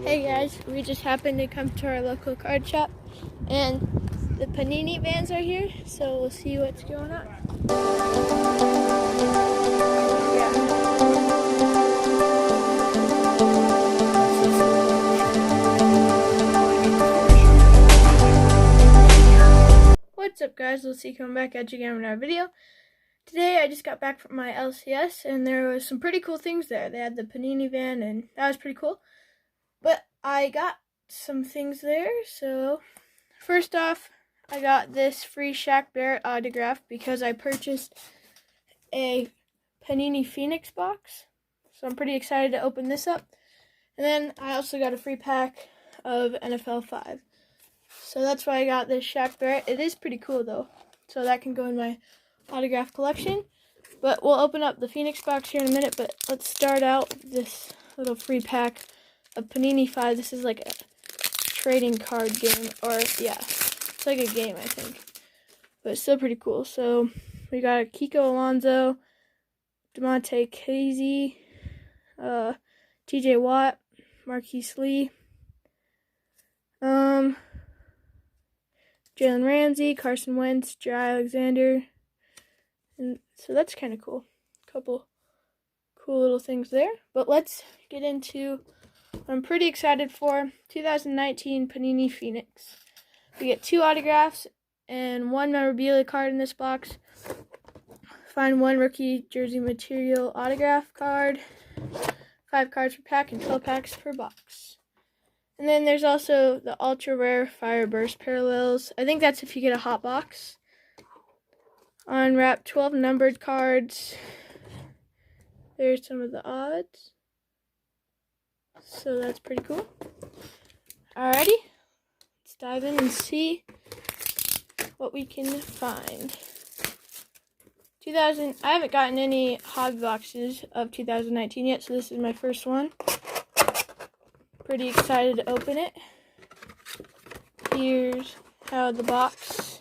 Hey guys, we just happened to come to our local card shop and the Panini vans are here, so we'll see what's going on. What's up guys, Lucy coming back at you again with another video. Today I just got back from my LCS and there was some pretty cool things there. They had the Panini van and that was pretty cool. But I got some things there, so first off, I got this free Shaq Barrett autograph because I purchased a Panini Phoenix box. So I'm pretty excited to open this up. And then I also got a free pack of NFL 5. So that's why I got this Shaq Barrett. It is pretty cool though. So that can go in my autograph collection. But we'll open up the Phoenix box here in a minute. But let's start out with this little free pack of Panini 5. This is like a trading card game. Or yeah, it's like a game I think. But it's still pretty cool. So we got Kiko Alonso, DeMonte Casey, TJ Watt, Marquise Lee, Jalen Ramsey, Carson Wentz, Jai Alexander, and so that's kind of cool. Couple cool little things there. But let's get into what I'm pretty excited for. 2019 Panini Phoenix. We get 2 autographs and 1 memorabilia card in this box. Find 1 rookie jersey material autograph card. 5 cards per pack and 12 packs per box. And then there's also the ultra rare Fire Burst parallels. I think that's if you get a hot box. Unwrap 12 numbered cards. There's some of the odds. So that's pretty cool. Alrighty. Let's dive in and see what we can find. I haven't gotten any hobby boxes of 2019 yet, so this is my first one. Pretty excited to open it. Here's how the box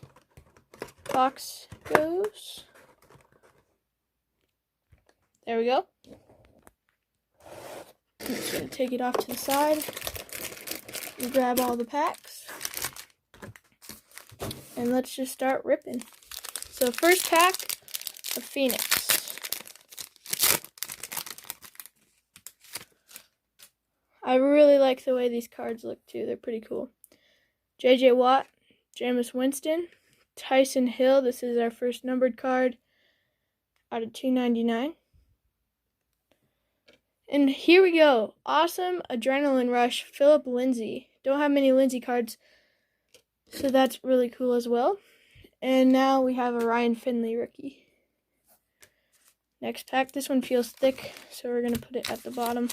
goes. There we go. I'm just going to take it off to the side and grab all the packs. And let's just start ripping. So first pack of Phoenix. I really like the way these cards look too. They're pretty cool. JJ Watt, Jameis Winston, Tyson Hill. This is our first numbered card out of 299. And here we go. Awesome Adrenaline Rush, Philip Lindsay. Don't have many Lindsay cards, so that's really cool as well. And now we have a Ryan Finley rookie. Next pack. This one feels thick, so we're going to put it at the bottom.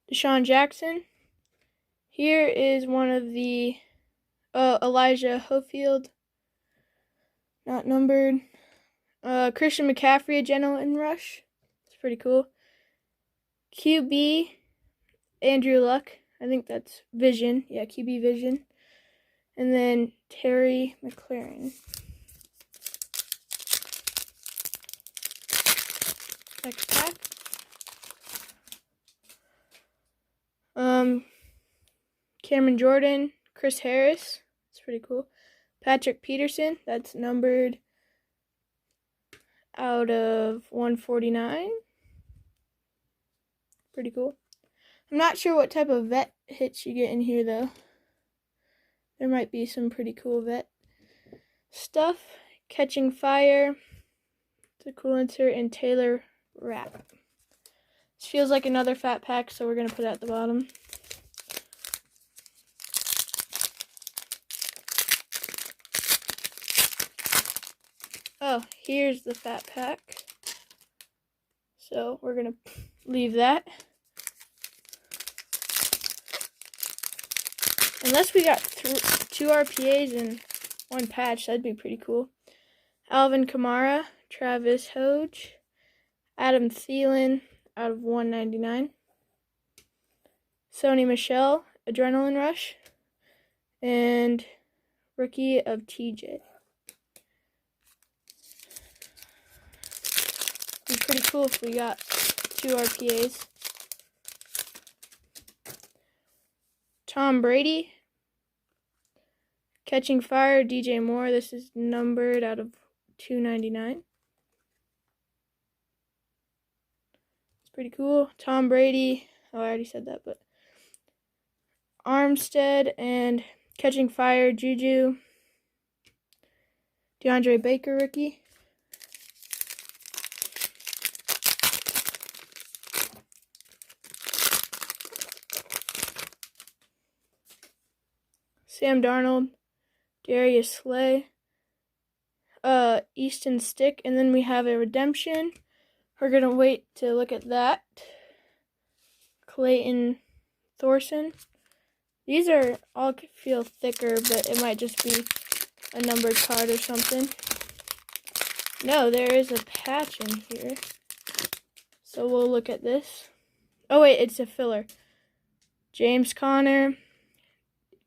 Deshaun Jackson. Here is one of the Elijah Hofield, not numbered. Christian McCaffrey, Adrenaline Rush. It's pretty cool. QB, Andrew Luck. I think that's Vision. Yeah, QB Vision. And then Terry McLaurin. Next pack. Cameron Jordan, Chris Harris. It's pretty cool. Patrick Peterson. That's numbered out of 149. Pretty cool. I'm not sure what type of vet hits you get in here though. There might be some pretty cool vet stuff. Catching Fire. It's a cool insert. And Taylor Rapp. This feels like another fat pack, so we're going to put it at the bottom. Oh, here's the fat pack. So we're going to leave that. Unless we got 2 RPAs and 1 patch, that'd be pretty cool. Alvin Kamara, Travis Hoge, Adam Thielen out of 199. Sony Michel, Adrenaline Rush. and rookie of TJ. It'd be pretty cool if we got 2 RPAs. Tom Brady, Catching Fire, DJ Moore. This is numbered out of 299. It's pretty cool. Tom Brady. Oh, I already said that, but Armstead and Catching Fire, Juju. DeAndre Baker rookie. Sam Darnold, Darius Slay, Easton Stick, and then we have a redemption. We're going to wait to look at that. Clayton Thorson. These are all feel thicker, but it might just be a numbered card or something. No, there is a patch in here. So we'll look at this. Oh wait, it's a filler. James Conner,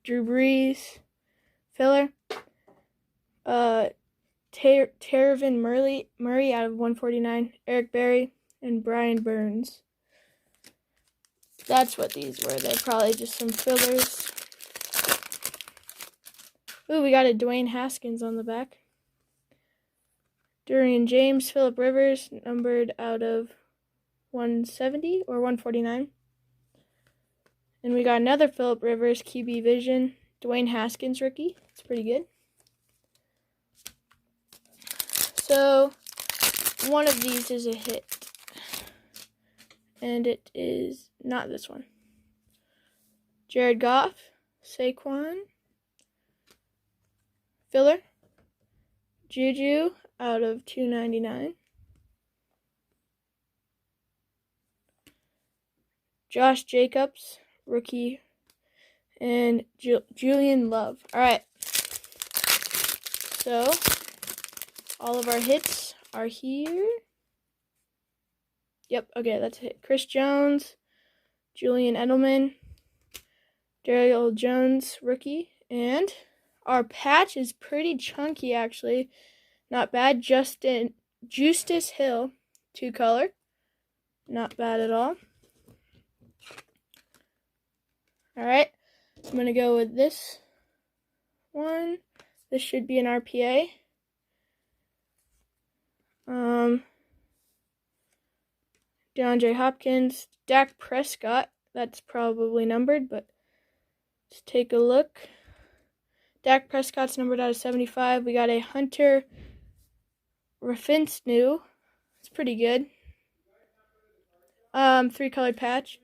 Drew Brees, filler. Tervin Murray out of 149, Eric Berry, and Brian Burns. That's what these were. They're probably just some fillers. Ooh, we got a Dwayne Haskins on the back. Durian James, Phillip Rivers, numbered out of 170 or 149. And we got another Phillip Rivers, QB Vision, Dwayne Haskins rookie. It's pretty good. So, one of these is a hit. And it is not this one. Jared Goff, Saquon, filler, Juju out of 299. Josh Jacobs, rookie, and Julian Love. All right. So, all of our hits are here. Yep, okay, that's a hit. Chris Jones, Julian Edelman, Daryl Jones, rookie, and our patch is pretty chunky, actually. Not bad. Justice Hill, 2-color. Not bad at all. Alright, I'm going to go with this one. This should be an RPA. DeAndre Hopkins, Dak Prescott. That's probably numbered, but let's take a look. Dak Prescott's numbered out of 75. We got a Hunter Rafinsnu. It's pretty good. 3-colored patch.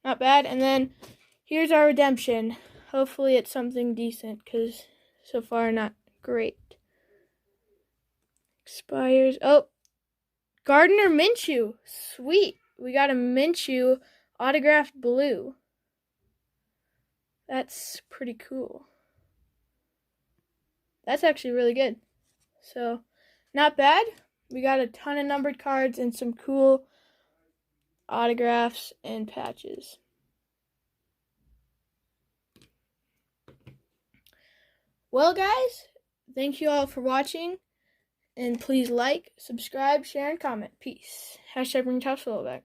Not bad. And then here's our redemption. Hopefully it's something decent, because so far not great. Expires. Oh, Gardner Minshew. Sweet. We got a Minshew autographed blue. That's pretty cool. That's actually really good. So, not bad. We got a ton of numbered cards and some cool autographs and patches. Well, guys, thank you all for watching. And please like, subscribe, share, and comment. Peace. #BringTopSoloback.